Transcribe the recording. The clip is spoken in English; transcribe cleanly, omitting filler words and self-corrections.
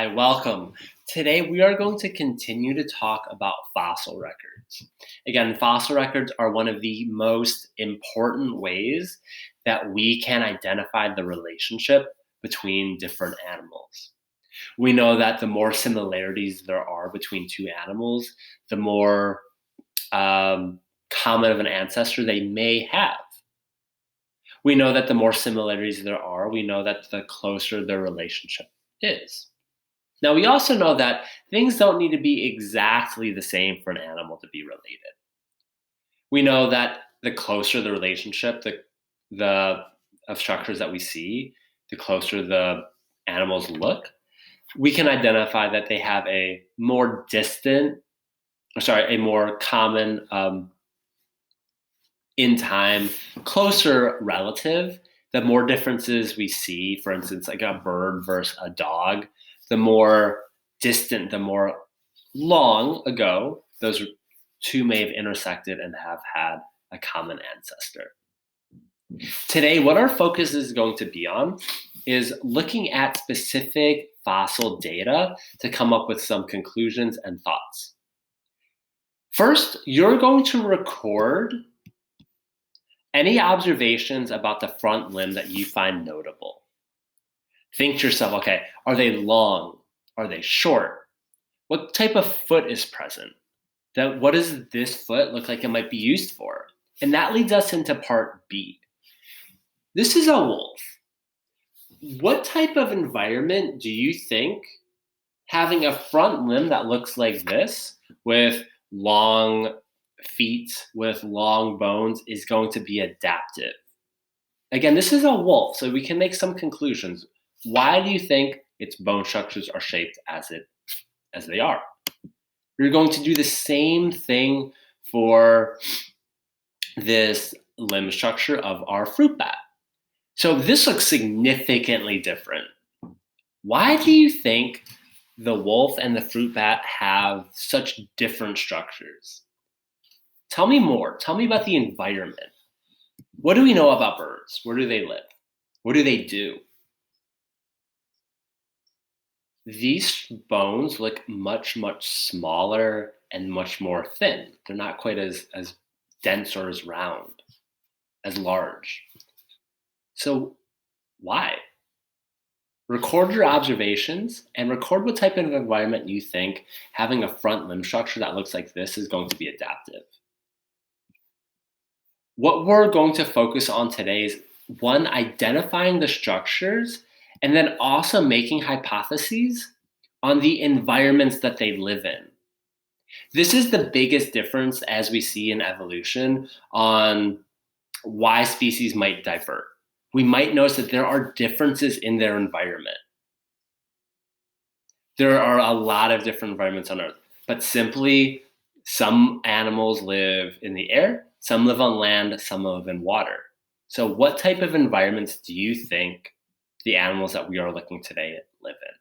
Hi, welcome. Today we are going to continue to talk about fossil records. Again, fossil records are one of the most important ways that we can identify the relationship between different animals. We know that the more similarities there are between two animals, the more common of an ancestor they may have. We know that the more similarities there are, we know that the closer their relationship is. Now, we also know that things don't need to be exactly the same for an animal to be related. We know that the closer the relationship, the of structures that we see, the closer the animals look, we can identify that they have a more a more common in time, closer relative. The more differences we see, for instance, like a bird versus a dog, the more distant, the more long ago those two may have intersected and have had a common ancestor. Today, what our focus is going to be on is looking at specific fossil data to come up with some conclusions and thoughts. First, you're going to record any observations about the front limb that you find notable. Think to yourself, okay, are they long? Are they short? What type of foot is present? What does this foot look like it might be used for? And that leads us into part B. This is a wolf. What type of environment do you think having a front limb that looks like this with long feet, with long bones is going to be adaptive? Again, this is a wolf, so we can make some conclusions. Why do you think its bone structures are shaped as they are? You're going to do the same thing for this limb structure of our fruit bat. So this looks significantly different. Why do you think the wolf and the fruit bat have such different structures? Tell me more. Tell me about the environment. What do we know about birds? Where do they live? What do they do? These bones look much, much smaller and much more thin. They're not quite as dense or as round, as large. So why? Record your observations and record what type of environment you think having a front limb structure that looks like this is going to be adaptive. What we're going to focus on today is one, identifying the structures and then also making hypotheses on the environments that they live in. This is the biggest difference as we see in evolution on why species might divert. We might notice that there are differences in their environment. There are a lot of different environments on Earth, but simply some animals live in the air, some live on land, some live in water. So what type of environments do you think the animals that we are looking today live in?